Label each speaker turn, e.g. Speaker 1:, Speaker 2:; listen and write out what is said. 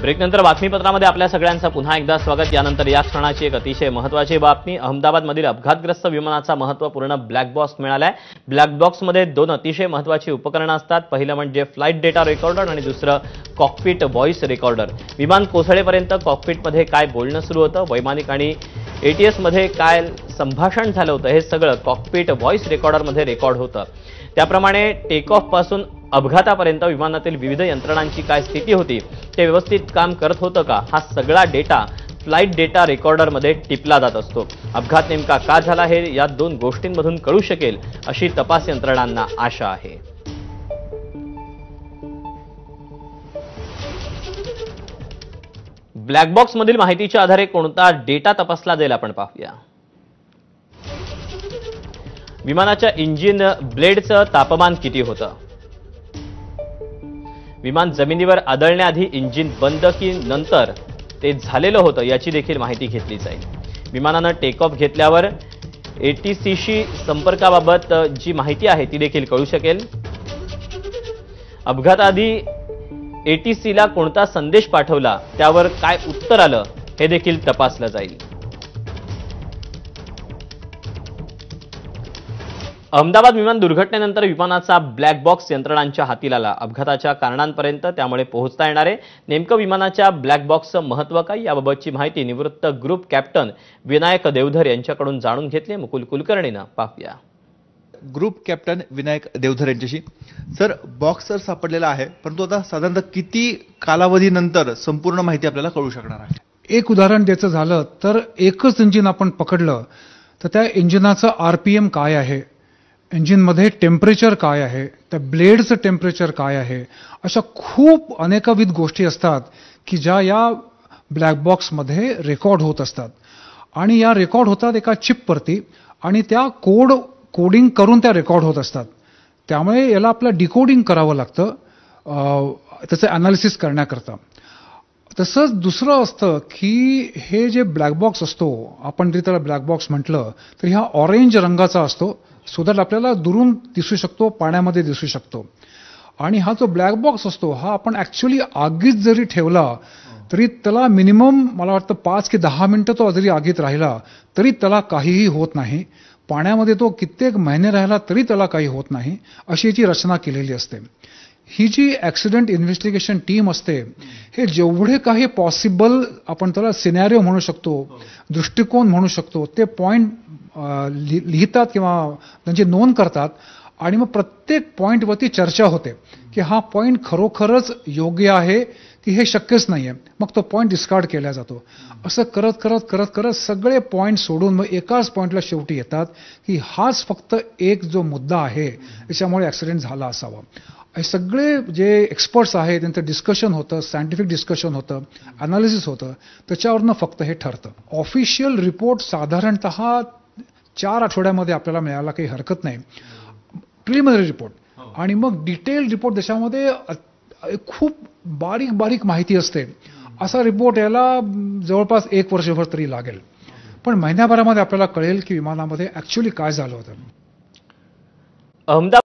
Speaker 1: ब्रेकनंतर बातमीपत्रामध्ये आपल्या सगळ्यांचं पुन्हा एकदा स्वागत। यानंतर या क्षणाची एक अतिशय महत्त्वाची बातमी। अहमदाबादमधील अपघातग्रस्त विमानाचा महत्त्वपूर्ण ब्लॅक बॉक्स मिळालाय। ब्लॅक बॉक्समध्ये दोन अतिशय महत्त्वाची उपकरणं असतात। पहिलं म्हणजे फ्लाइट डेटा रेकॉर्डर आणि दुसरं कॉकपिट व्हॉइस रेकॉर्डर। विमान कोसळेपर्यंत कॉकपिटमध्ये काय बोलणं सुरू होतं, वैमानिक आणि एटीएस मध्ये काय संभाषण झालं होतं, हे सगळं कॉकपिट व्हॉइस रेकॉर्डरमध्ये रेकॉर्ड होतं। त्याप्रमाणे टेक ऑफ पासून अपघातापर्यंत विमानातील विविध यंत्रणांची काय स्थिती होती, ते व्यवस्थित काम करत होतं का, हा सगळा डेटा फ्लाइट डेटा रेकॉर्डरमध्ये टिपला जात असतो। अपघात नेमका का झाला हे या दोन गोष्टींमधून कळू शकेल अशी तपास यंत्रणांना आशा आहे। ब्लॅक बॉक्स मधील माहितीच्या आधारे कोणता डेटा तपासला जाईल आपण पाहूया। विमानाच्या इंजिन ब्लेडचं तापमान किती होतं, विमान जमिनीवर आदळण्याआधी इंजिन बंद की नंतर ते झालेलं होतं याची देखील माहिती घेतली जाईल। विमानानं टेक ऑफ घेतल्यावर एटीसीशी संपर्काबाबत जी माहिती आहे ती देखील कळू शकेल। अपघाताआधी एटीसीला कोणता संदेश पाठवला, त्यावर काय उत्तर आलं, हे देखील तपासलं जाईल। अहमदाबाद विमान दुर्घटनेनंतर विमानाचा ब्लॅक बॉक्स यंत्रणांच्या हाती लागला। अपघाताच्या कारणांपर्यंत त्यामुळे पोहोचता येणार आहे। नेमकं विमानाच्या ब्लॅक बॉक्सचं महत्त्व काय, याबाबतची माहिती निवृत्त ग्रुप कॅप्टन विनायक देवधर यांच्याकडून जाणून घेतली। मुकुल कुलकर्णीनं पाहूया।
Speaker 2: ग्रुप कॅप्टन विनायक देवधर यांच्याशी। सर, बॉक्स तर सापडलेला आहे, परंतु आता साधारणतः किती कालावधीनंतर संपूर्ण माहिती आपल्याला कळू शकणार आहे?
Speaker 3: एक उदाहरण द्यायचं झालं तर एकच इंजिन आपण पकडलं तर त्या इंजिनाचं आरपीएम काय आहे, इंजिनमध्ये टेम्परेचर काय आहे, त्या ब्लेडचं टेम्परेचर काय आहे, अशा खूप अनेकविध गोष्टी असतात की ज्या या ब्लॅक बॉक्समध्ये रेकॉर्ड होत असतात आणि या रेकॉर्ड होतात एका चिपवरती आणि त्या कोडिंग करून त्या रेकॉर्ड होत असतात। त्यामुळे याला आपलं डिकोडिंग करावं लागतं त्याचं अनालिसिस करण्याकरता। तसंच दुसरं असतं की हे जे ब्लॅक बॉक्स असतो, आपण जरी त्याला ब्लॅक बॉक्स म्हटलं तर हा ऑरेंज रंगाचा असतो, सो दॅट आपल्याला दुरून दिसू शकतो, पाण्यामध्ये दिसू शकतो। आणि हा जो ब्लॅक बॉक्स असतो हा आपण ऍक्च्युअली आगीत जरी ठेवला तरी त्याला मिनिमम मला वाटतं 5 की 10 मिनिटं तो जरी आगीत राहिला तरी त्याला काहीही होत नाही। पाण्यामध्ये तो कित्येक महिने राहिला तरी त्याला काही होत नाही, अशी याची रचना केलेली असते। ही जी ऍक्सिडेंट इन्व्हेस्टिगेशन टीम असते, हे जेवढे काही पॉसिबल आपण त्याला सिनॅरिओ म्हणू शकतो, दृष्टिकोन म्हणू शकतो, ते पॉइंट लिहितात किंवा त्यांची नोंद करतात आणि मग प्रत्येक पॉइंटवरती चर्चा होते की हा पॉइंट खरोखरच योग्य आहे की हे शक्यच नाहीये, मग तो पॉइंट डिस्कार्ड केला जातो। असं करत करत करत करत सगळे पॉइंट सोडून मग एकाच पॉइंटला शेवटी येतात की हाच फक्त एक जो मुद्दा आहे त्याच्यामुळे ऍक्सिडेंट झाला असावा। हे सगळे जे एक्सपर्ट्स आहेत त्यांचं डिस्कशन होतं, सायंटिफिक डिस्कशन होतं, अनालिसिस होतं, त्याच्यावरनं फक्त हे ठरतं। ऑफिशियल रिपोर्ट साधारणतः 4 आठवड्यामध्ये आपल्याला मिळायला काही हरकत नाही, प्रिलिमिनरी रिपोर्ट। आणि मग डिटेल रिपोर्ट, त्याच्यामध्ये खूप बारीक बारीक माहिती असते। असा रिपोर्ट याला जवळपास 1 वर्षभर तरी लागेल, पण महिन्याभरामध्ये आपल्याला कळेल की विमानामध्ये ऍक्च्युअली काय झालं होतं।
Speaker 1: अहमदाबाद